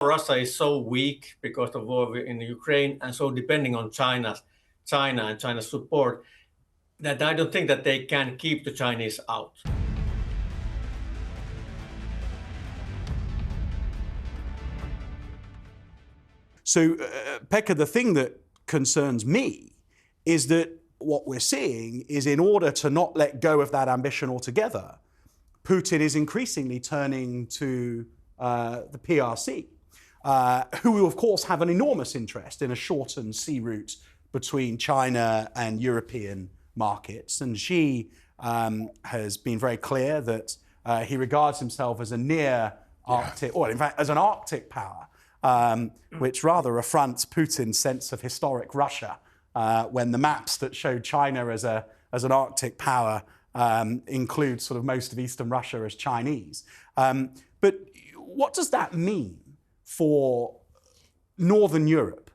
Russia is so weak because of war in Ukraine and so depending on China and China's support that I don't think that they can keep the Chinese out. So, Pekka, the thing that concerns me is that what we're seeing is in order to not let go of that ambition altogether, Putin is increasingly turning to the PRC, who of course have an enormous interest in a shortened sea route between China and European markets. And Xi has been very clear that he regards himself as a near Arctic, or in fact as an Arctic power, which rather affronts Putin's sense of historic Russia when the maps that show China as an Arctic power include sort of most of Eastern Russia as Chinese. But what does that mean for Northern Europe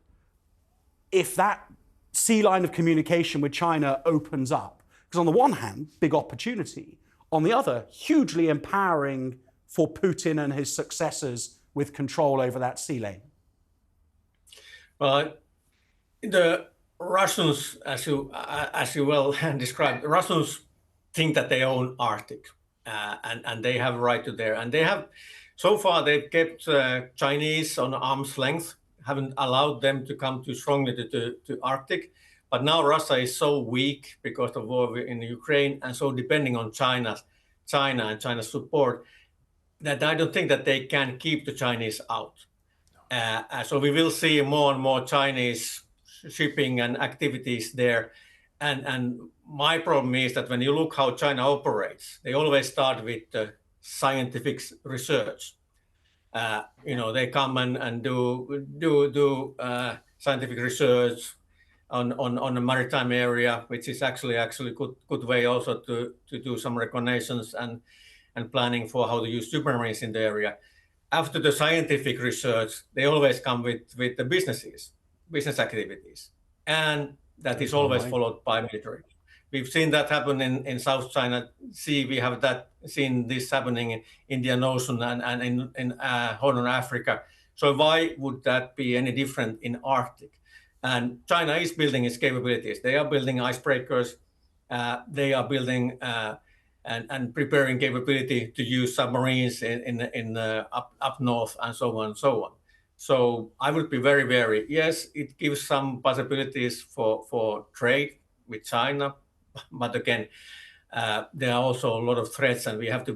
if that sea line of communication with China opens up? Because on the one hand, big opportunity. On the other, hugely empowering for Putin and his successors with control over that sea lane. Well, the Russians, as you well described, the Russians think that they own Arctic, and they have a right to there. And they have, so far, they've kept Chinese on arm's length, haven't allowed them to come too strongly to Arctic. But now Russia is so weak because of war in Ukraine and so depending on China and China's support that I don't think that they can keep the Chinese out. So we will see more and more Chinese shipping and activities there. And my problem is that when you look how China operates, they always start with scientific research. They come and do scientific research on the maritime area, which is actually good way also to do some reconnaissance and planning for how to use submarines in the area. After the scientific research, they always come with the business activities. And that is always followed by military. We've seen that happen in South China Sea. We have seen this happening in Indian Ocean and in Horn of Africa. So why would that be any different in Arctic? And China is building its capabilities. They are building icebreakers. They are building and preparing capability to use submarines in up north and so on and so on. So I would be very wary. Yes, it gives some possibilities for trade with China, but again, there are also a lot of threats, and we have to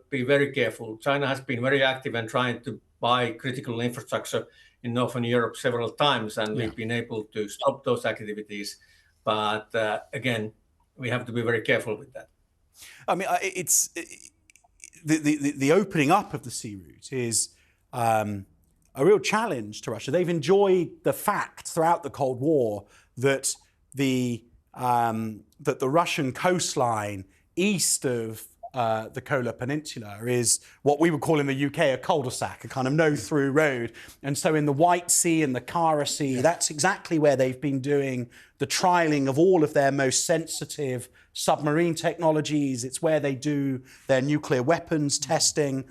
be very careful. China has been very active in trying to buy critical infrastructure in Northern Europe several times, and we've been able to stop those activities. But again, we have to be very careful with that. I mean, it's the opening up of the sea route is a real challenge to Russia. They've enjoyed the fact throughout the Cold War that the Russian coastline east of the Kola Peninsula is what we would call in the UK a cul-de-sac, a kind of no-through road. And so in the White Sea and the Kara Sea, that's exactly where they've been doing the trialling of all of their most sensitive submarine technologies. It's where they do their nuclear weapons testing.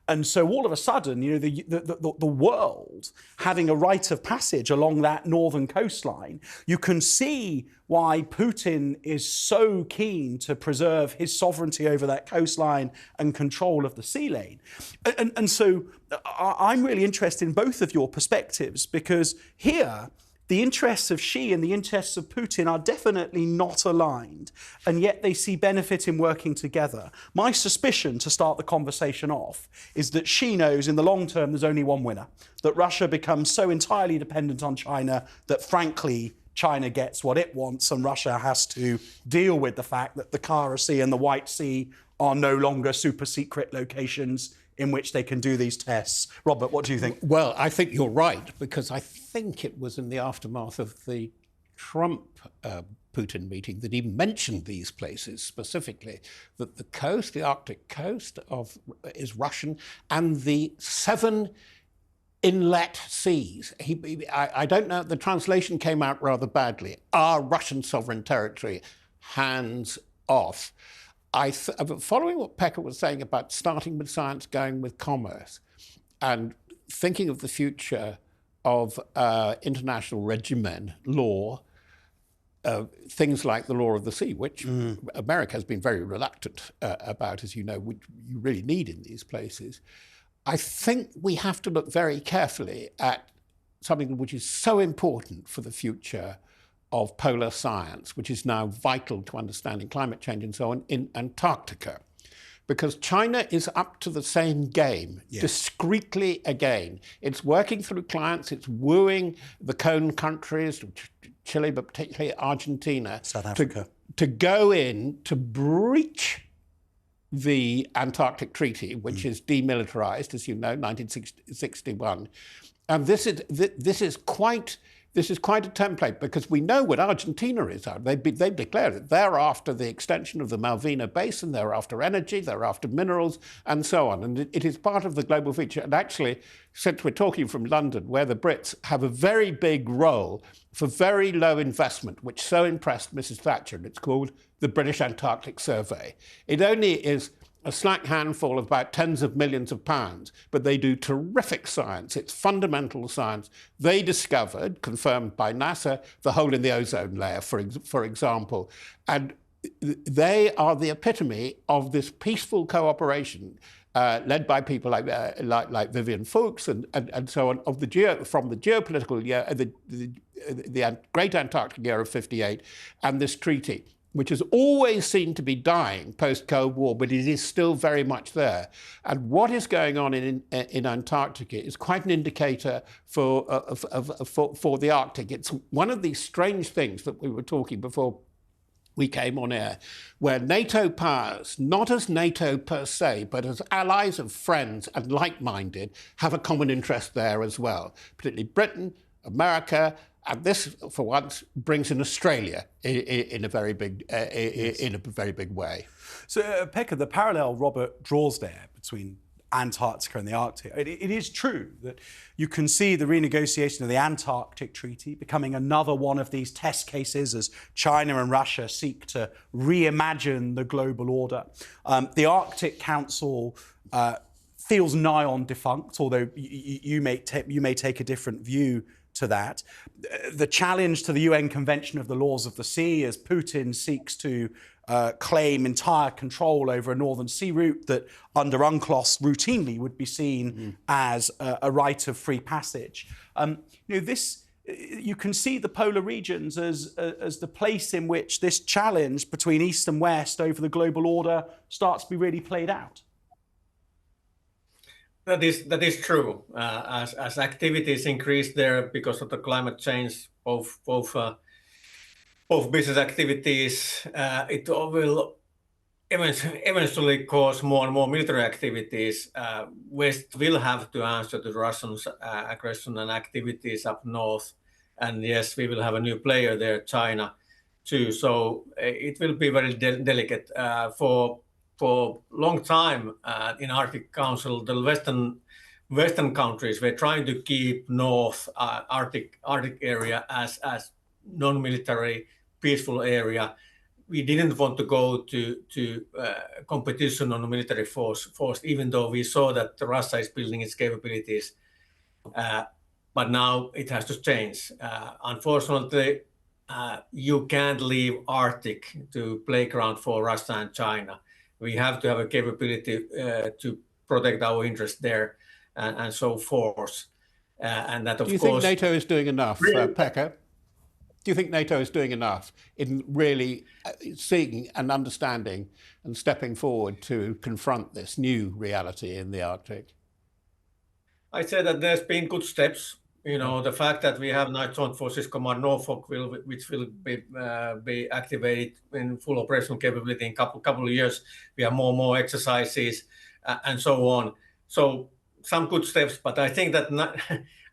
And so all of a sudden, the world having a rite of passage along that northern coastline, you can see why Putin is so keen to preserve his sovereignty over that coastline and control of the sea lane. And so I'm really interested in both of your perspectives, because here, the interests of Xi and the interests of Putin are definitely not aligned, and yet they see benefit in working together. My suspicion, to start the conversation off, is that Xi knows in the long term there's only one winner, that Russia becomes so entirely dependent on China that, frankly, China gets what it wants and Russia has to deal with the fact that the Kara Sea and the White Sea are no longer super secret locations in which they can do these tests. Robert, what do you think? Well, I think you're right, because I think it was in the aftermath of the Trump-Putin meeting that he mentioned these places specifically, that the coast, the Arctic coast is Russian, and the 7 inlet seas. I don't know, the translation came out rather badly. Are Russian sovereign territory, hands off. Following what Pekka was saying about starting with science, going with commerce, and thinking of the future of international regimen law, things like the law of the sea, which America has been very reluctant about, as you know, which you really need in these places. I think we have to look very carefully at something which is so important for the future of polar science, which is now vital to understanding climate change and so on, in Antarctica. Because China is up to the same game, discreetly again. It's working through clients, it's wooing the cone countries, Chile, but particularly Argentina, South Africa, to go in to breach the Antarctic Treaty, which is demilitarized, as you know, 1961. And this is quite a template, because we know what Argentina is. They've declared it. They're after the extension of the Malvina Basin, they're after energy, they're after minerals, and so on. And it is part of the global feature. And actually, since we're talking from London, where the Brits have a very big role for very low investment, which so impressed Mrs. Thatcher, and it's called the British Antarctic Survey. It only is a slack handful of about tens of millions of pounds, but they do terrific science. It's fundamental science. They discovered, confirmed by NASA, the hole in the ozone layer, for example. And they are the epitome of this peaceful cooperation led by people like Vivian Fuchs and so on, from the geopolitical year, the Great Antarctic Year of '58, and this treaty, which has always seemed to be dying post-Cold War, but it is still very much there. And what is going on in Antarctica is quite an indicator for the Arctic. It's one of these strange things that we were talking before we came on air, where NATO powers, not as NATO per se, but as allies of friends and like-minded, have a common interest there as well, particularly Britain, America, and this, for once, brings in Australia in a very big way. So, Pekka, the parallel Robert draws there between Antarctica and the Arctic, it is true that you can see the renegotiation of the Antarctic Treaty becoming another one of these test cases as China and Russia seek to reimagine the global order. The Arctic Council feels nigh on defunct, although you may take a different view to that. The challenge to the UN Convention of the Laws of the Sea, as Putin seeks to claim entire control over a northern sea route that under UNCLOS routinely would be seen as a right of free passage. You can see the polar regions as the place in which this challenge between East and West over the global order starts to be really played out. That is true. As activities increase there because of the climate change, both business activities, it will eventually cause more and more military activities. West will have to answer to Russians' aggression and activities up north, and yes, we will have a new player there, China, too. So it will be very delicate for a long time in Arctic Council. The Western countries were trying to keep North Arctic area as non-military peaceful area. We didn't want to go to competition on the military force, even though we saw that Russia is building its capabilities. But now it has to change. Unfortunately, you can't leave Arctic to playground for Russia and China. We have to have a capability to protect our interests there and so forth. And that, of course... Do you think NATO is doing enough, Pekka? Do you think NATO is doing enough in really seeing and understanding and stepping forward to confront this new reality in the Arctic? I'd say that there's been good steps. You know, the fact that we have now Joint Forces Command Norfolk, which will be activated in full operational capability in couple of years. We have more exercises and so on. So some good steps, but I think that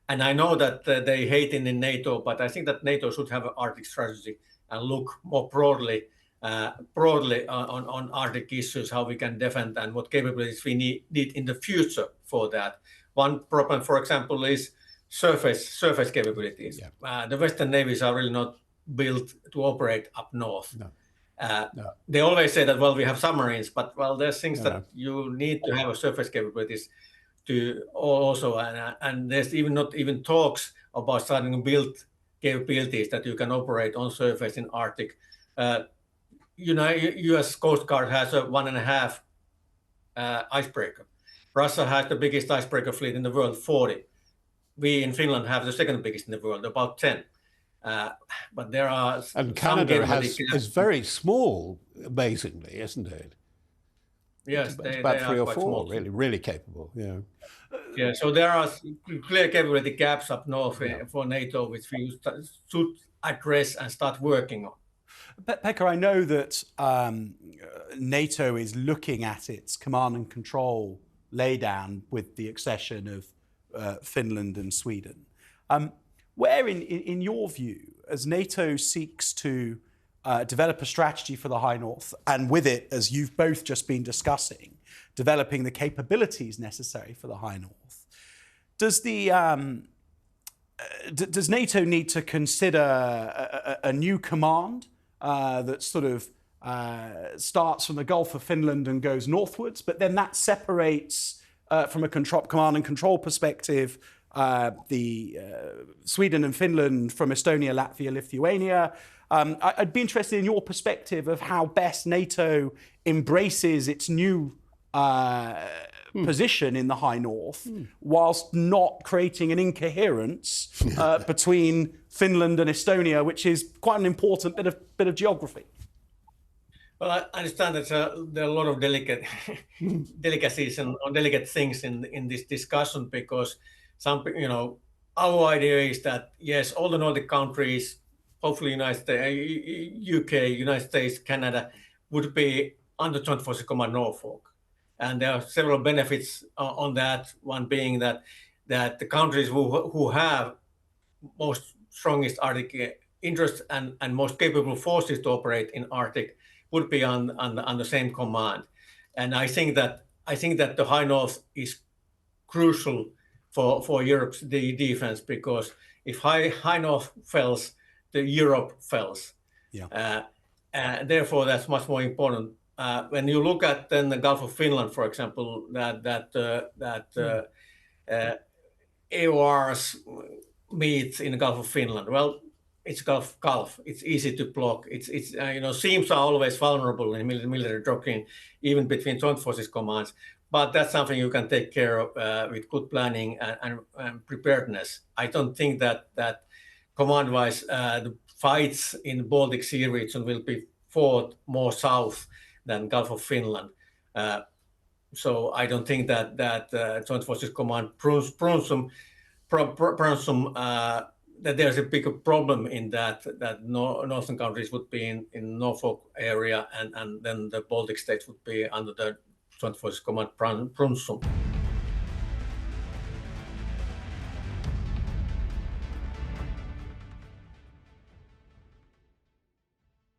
and I know that they hate in NATO, but I think that NATO should have an Arctic strategy and look more broadly on Arctic issues, how we can defend and what capabilities we need in the future for that. One problem, for example, is surface capabilities. Yeah. The Western navies are really not built to operate up north. No. They always say that, well, we have submarines, but well, there's things that you need to have a surface capabilities to also, and there's even not even talks about starting to build capabilities that you can operate on surface in Arctic. U.S. Coast Guard has a 1.5 icebreaker. Russia has the biggest icebreaker fleet in the world, 40. We in Finland have the second biggest in the world, about 10. But there are and Canada is very small, amazingly, isn't it? Yes, it's about they 3 are or quite 4, small. really capable. Yeah. Yeah, so there are clear capability gaps up north for NATO, which we should address and start working on. Pekka, I know that NATO is looking at its command and control laydown with the accession of Finland and Sweden. Where, in your view, as NATO seeks to develop a strategy for the High North, and with it, as you've both just been discussing, developing the capabilities necessary for the High North, does NATO need to consider a new command that sort of starts from the Gulf of Finland and goes northwards, but then that separates from a command and control perspective the Sweden and Finland from Estonia, Latvia, Lithuania? I'd be interested in your perspective of how best NATO embraces its new position in the High North, whilst not creating an incoherence between Finland and Estonia, which is quite an important bit of geography. Well, I understand that there are a lot of delicacies and delicate things in this discussion, because our idea is that yes, all the Nordic countries, hopefully United States, UK, United States, Canada, would be under Joint Forces Command Norfolk. And there are several benefits on that. One being that the countries who have most strongest Arctic interest and most capable forces to operate in Arctic would be on the same command. And I think that the High North is crucial for Europe's defense, because if High North fails, the Europe fails. Yeah. Therefore, that's much more important. When you look at then the Gulf of Finland, for example, AORs meet in the Gulf of Finland. Well, it's Gulf. It's easy to block. Seams are always vulnerable in military doctrine, even between Joint Forces commands. But that's something you can take care of with good planning and preparedness. I don't think that command-wise the fights in the Baltic Sea region will be fought more south than Gulf of Finland. So I don't think that Joint Forces Command that there's a bigger problem in that northern countries would be in Norfolk area, and then the Baltic states would be under the Joint Forces Command Brunsum.